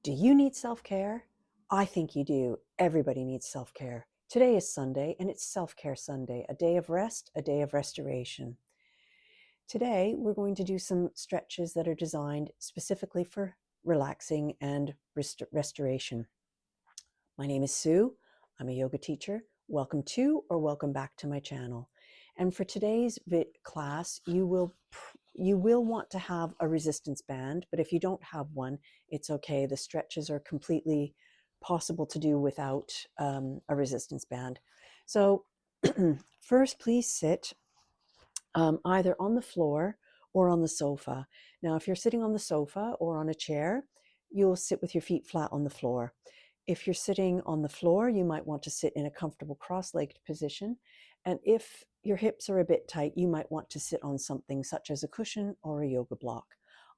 Do you need self-care? I think you do. Everybody needs self-care. Today is Sunday, and it's Self-Care Sunday, a day of rest, a day of restoration. Today, we're going to do some stretches that are designed specifically for relaxing and restoration. My name is Sue. I'm a yoga teacher. Welcome to or welcome back to my channel. And for today's class, you will want to have a resistance band, but if you don't have one, it's okay. The stretches are completely possible to do without a resistance band. So first, please sit either on the floor or on the sofa. Now, if you're sitting on the sofa or on a chair, you'll sit with your feet flat on the floor. If you're sitting on the floor, you might want to sit in a comfortable cross-legged position. And if your hips are a bit tight, you might want to sit on something such as a cushion or a yoga block.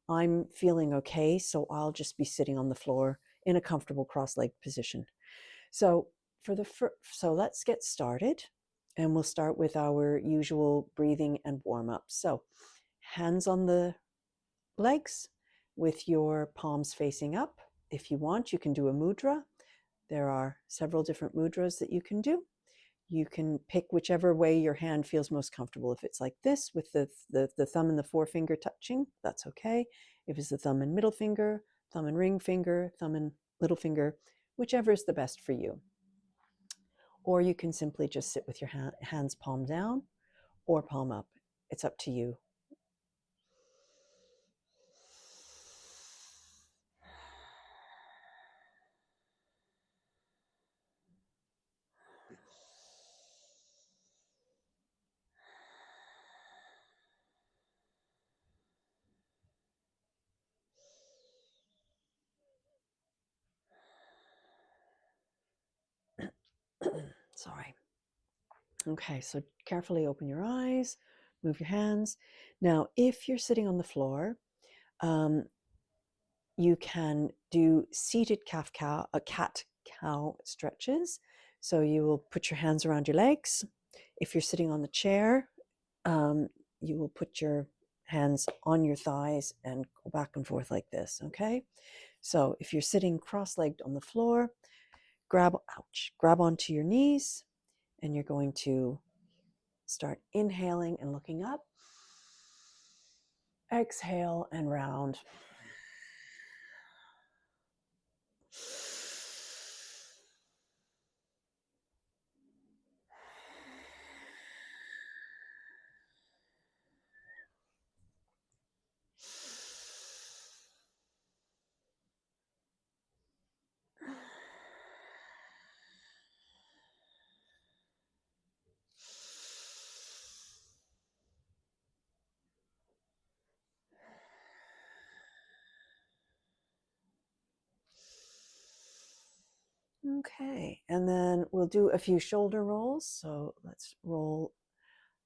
I'm feeling okay, so I'll just be sitting on the floor in a comfortable cross-legged position. So let's get started, and we'll start with our usual breathing and warm-up. So hands on the legs with your palms facing up. If you want, you can do a mudra. There are several different mudras that you can do. You can pick whichever way your hand feels most comfortable. If it's like this with the thumb and the forefinger touching, that's okay. If it's the thumb and middle finger, thumb and ring finger, thumb and little finger, whichever is the best for you. Or you can simply just sit with your hands palm down or palm up. It's up to you. Sorry. Okay, so carefully open your eyes, move your hands. Now, if you're sitting on the floor, you can do seated cat-cow stretches. So you will put your hands around your legs. If you're sitting on the chair, you will put your hands on your thighs and go back and forth like this, okay? So if you're sitting cross-legged on the floor, grab onto your knees, and you're going to start inhaling and looking up. Exhale and round. Okay, and then we'll do a few shoulder rolls. So let's roll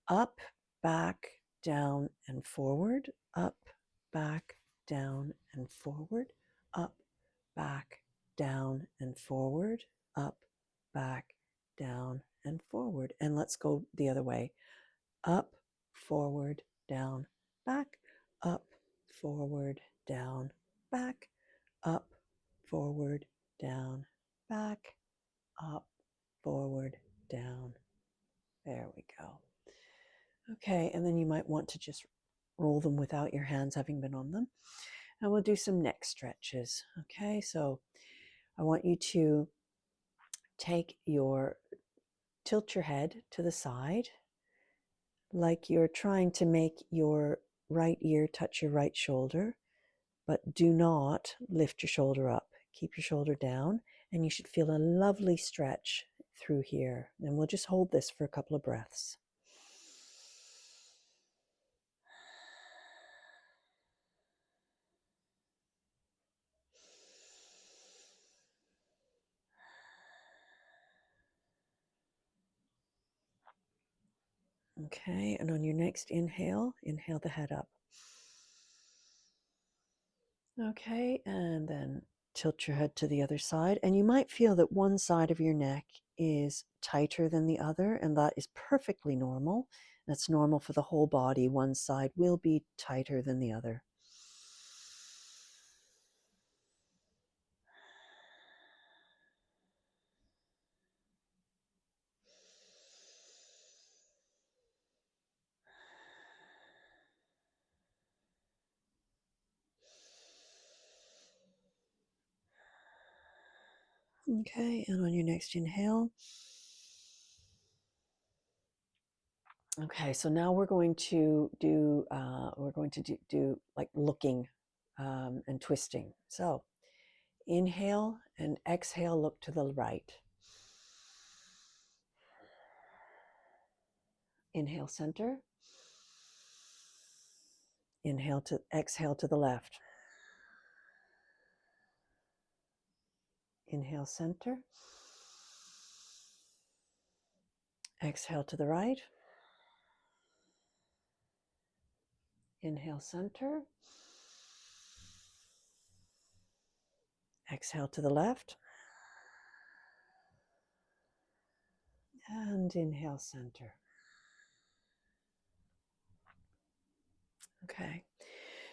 up, back, down, and forward, up, back, down, and forward, up, back, down, and forward, up, back, down, and forward. And let's go the other way. Up, forward, down, back, up, forward, down, back, up, forward, down, back, up, forward, down. There we go. Okay, and then you might want to just roll them without your hands having been on them. And we'll do some neck stretches. Okay, so I want you to tilt your head to the side like you're trying to make your right ear touch your right shoulder, but do not lift your shoulder up. Keep your shoulder down, and you should feel a lovely stretch through here. And we'll just hold this for a couple of breaths. Okay, and on your next inhale, inhale the head up. Okay, and then tilt your head to the other side, and you might feel that one side of your neck is tighter than the other, and that is perfectly normal. That's normal for the whole body. One side will be tighter than the other. Okay, and on your next inhale. Okay, so now we're going to do like looking and twisting. So inhale and exhale, look to the right. Inhale center. Exhale to the left. Inhale center. Exhale to the right. Inhale center. Exhale to the left. And inhale center. Okay.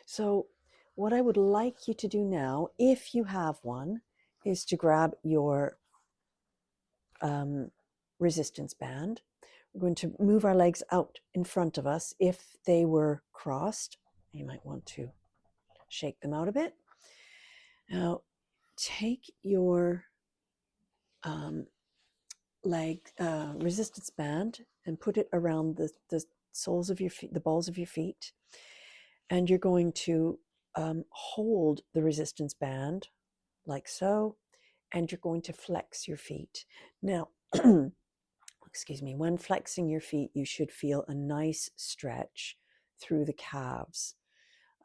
So what I would like you to do now, if you have one, is to grab your resistance band. We're going to move our legs out in front of us. If they were crossed, you might want to shake them out a bit. Now, take your resistance band and put it around the soles of your feet, the balls of your feet, and you're going to hold the resistance band like so, and you're going to flex your feet. Now, excuse me, when flexing your feet, you should feel a nice stretch through the calves.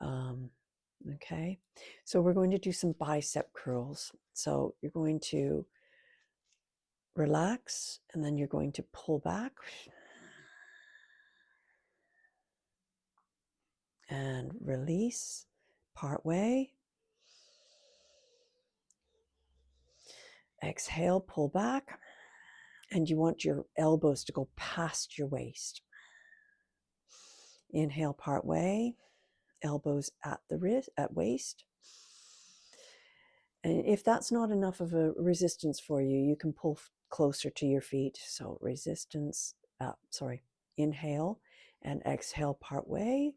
Okay, so we're going to do some bicep curls. So you're going to relax, and then you're going to pull back and release part way. Exhale, pull back, and you want your elbows to go past your waist. Inhale, part way, elbows at the wrist, at waist. And if that's not enough of a resistance for you, you can pull closer to your feet. So inhale and exhale part way.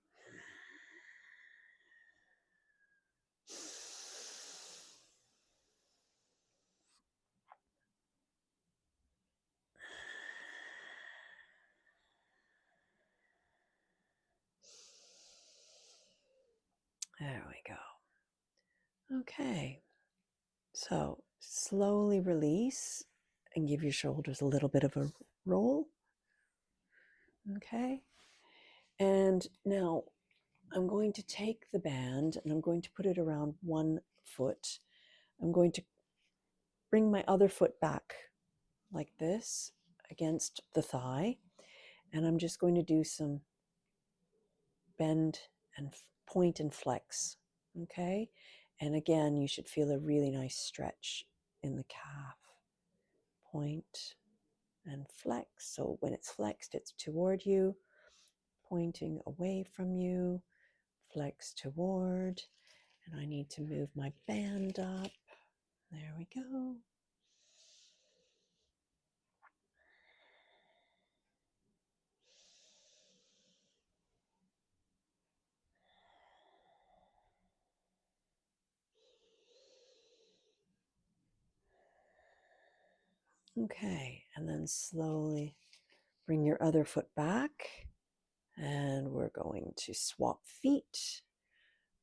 There we go. Okay. So slowly release and give your shoulders a little bit of a roll. Okay. And now I'm going to take the band and I'm going to put it around one foot. I'm going to bring my other foot back like this against the thigh. And I'm just going to do some bend and point and flex. Okay. And again, you should feel a really nice stretch in the calf. Point and flex. So when it's flexed, it's toward you, pointing away from you, flex toward. And I need to move my band up. There we go. Okay, and then slowly bring your other foot back. And we're going to swap feet.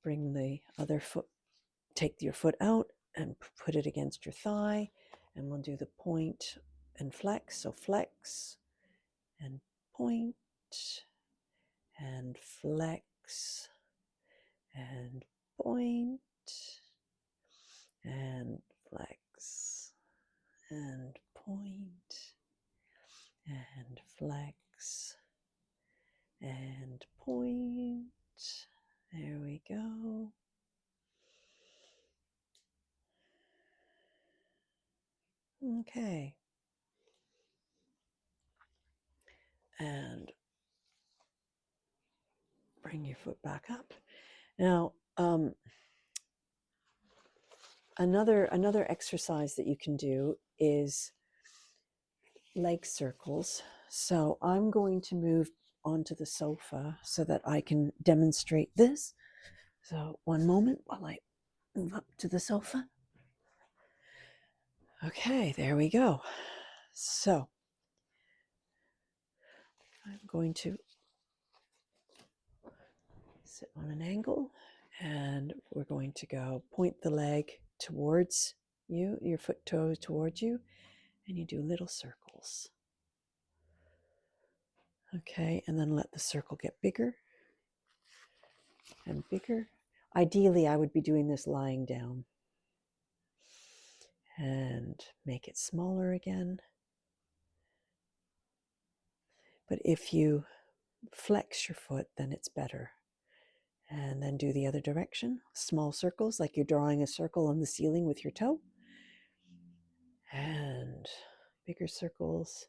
Bring the other foot, take your foot out and put it against your thigh. And we'll do the point and flex. So flex and point and flex and point and flex and point and flex and point. There we go. Okay. And bring your foot back up. Now, another exercise that you can do is leg circles. So I'm going to move onto the sofa so that I can demonstrate this. So one moment while I move up to the sofa. Okay, there we go. So I'm going to sit on an angle, and we're going to go point the leg towards you, your foot toes towards you, and you do little circles. Okay, and then let the circle get bigger and bigger. Ideally, I would be doing this lying down. And make it smaller again. But if you flex your foot, then it's better. And then do the other direction. Small circles, like you're drawing a circle on the ceiling with your toe. And bigger circles.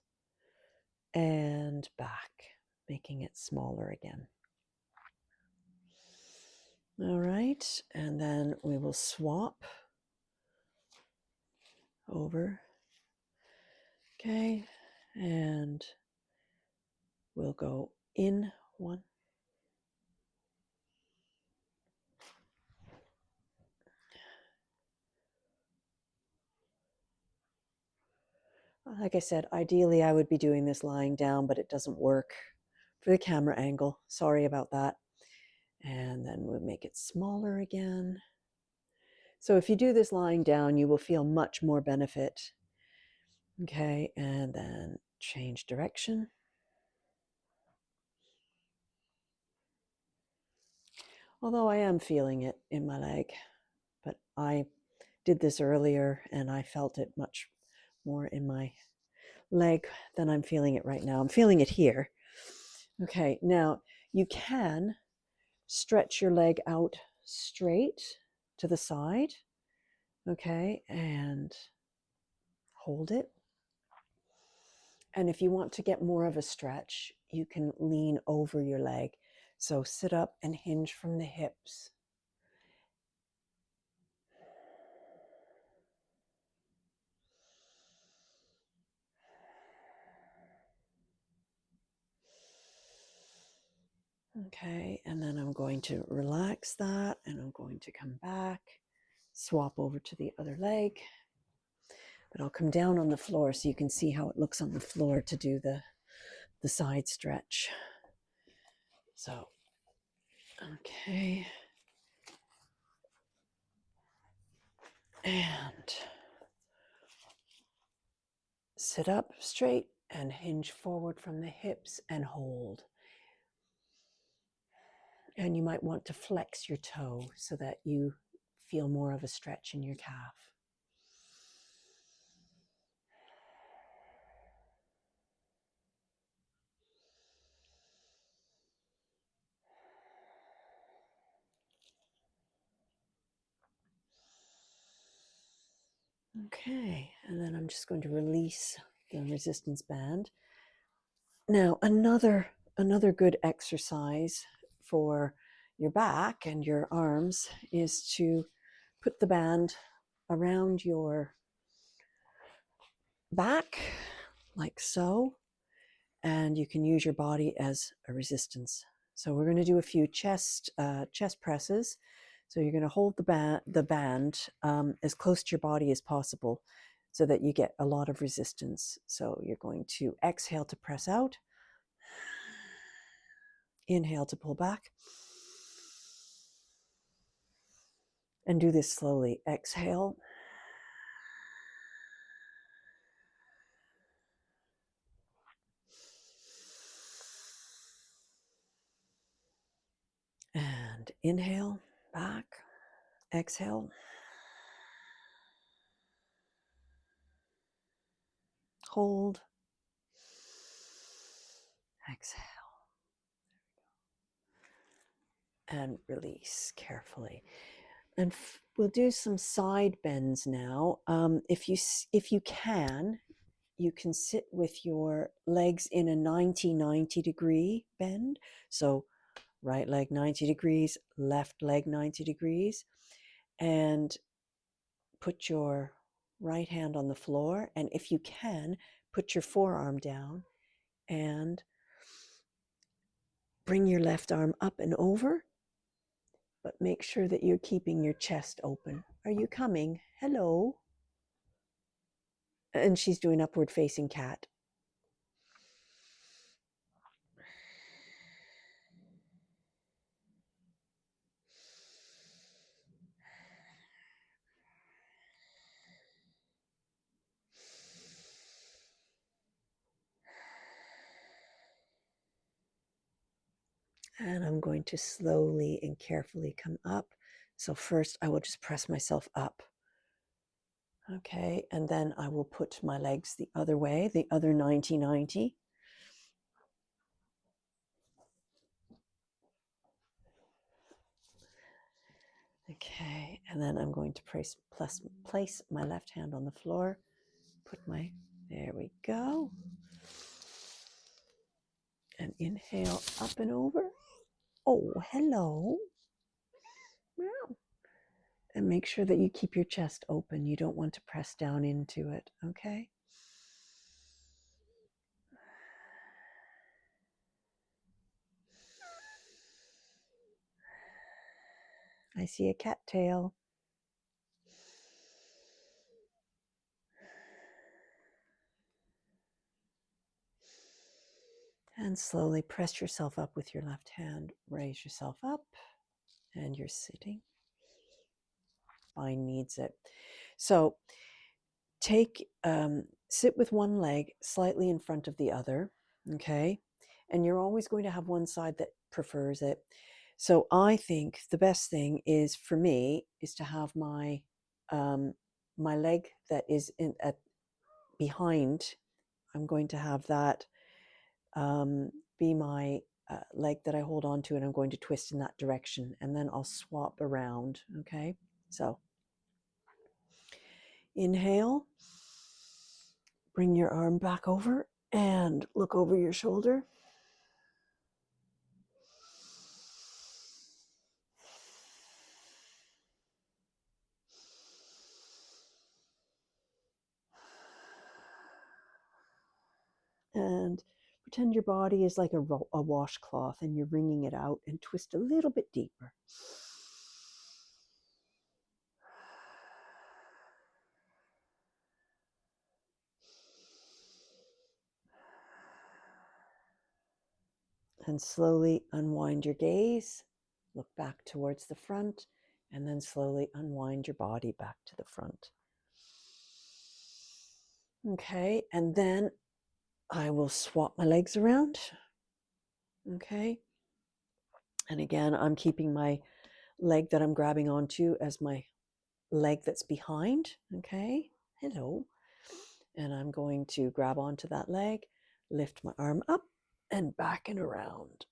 And back, making it smaller again. All right, and then we will swap over. Okay, and we'll go in one. Like I said, ideally I would be doing this lying down, but it doesn't work for the camera angle. Sorry about that. And then we'll make it smaller again. So if you do this lying down, you will feel much more benefit. Okay, and then change direction. Although I am feeling it in my leg, but I did this earlier and I felt it much more in my leg than I'm feeling it right now. I'm feeling it here. Okay, now you can stretch your leg out straight to the side, okay, and hold it. And if you want to get more of a stretch, you can lean over your leg. So sit up and hinge from the hips. Okay, and then I'm going to relax that, and I'm going to come back, swap over to the other leg. But I'll come down on the floor so you can see how it looks on the floor to do the side stretch. So, okay. And sit up straight and hinge forward from the hips and hold. And you might want to flex your toe so that you feel more of a stretch in your calf. Okay, and then I'm just going to release the resistance band. Now, another good exercise for your back and your arms is to put the band around your back, like so, and you can use your body as a resistance. So we're going to do a few chest presses. So you're going to hold the band as close to your body as possible so that you get a lot of resistance. So you're going to exhale to press out, inhale to pull back, and do this slowly. Exhale. And inhale, back, exhale. Hold, exhale, and release carefully. And we'll do some side bends now. If you can sit with your legs in a 90 degree bend. So right leg 90 degrees, left leg 90 degrees, and put your right hand on the floor. And if you can, put your forearm down and bring your left arm up and over, but make sure that you're keeping your chest open. Are you coming? Hello. And she's doing upward facing cat. And I'm going to slowly and carefully come up. So first I will just press myself up. Okay, and then I will put my legs the other way, the other 90-90. Okay, and then I'm going to place my left hand on the floor. There we go. And inhale up and over. Oh, hello. Wow. And make sure that you keep your chest open. You don't want to press down into it, okay? I see a cattail. And slowly press yourself up with your left hand. Raise yourself up, and you're sitting. Spine needs it. So sit with one leg slightly in front of the other, okay? And you're always going to have one side that prefers it. So I think the best thing is for me is to have my leg that is behind. I'm going to have that be my leg that I hold on to, and I'm going to twist in that direction, and then I'll swap around. Okay, so inhale, bring your arm back over and look over your shoulder. And pretend your body is like a washcloth, and you're wringing it out, and twist a little bit deeper. And slowly unwind your gaze, look back towards the front, and then slowly unwind your body back to the front. Okay, and then I will swap my legs around. Okay, and again, I'm keeping my leg that I'm grabbing onto as my leg that's behind. Okay, hello. And I'm going to grab onto that leg, lift my arm up and back and around.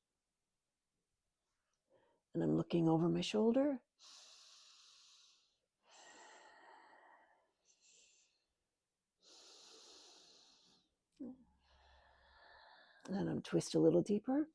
And I'm looking over my shoulder. And I'm twist a little deeper.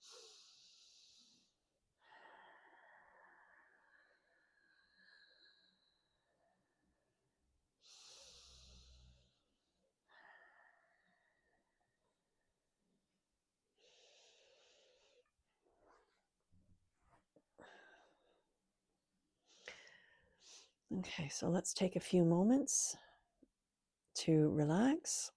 Okay, so let's take a few moments to relax.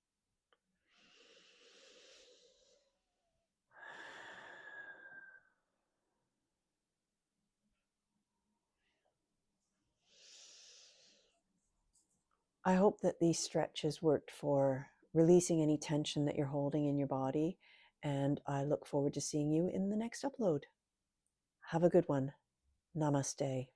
I hope that these stretches worked for releasing any tension that you're holding in your body, and I look forward to seeing you in the next upload. Have a good one. Namaste.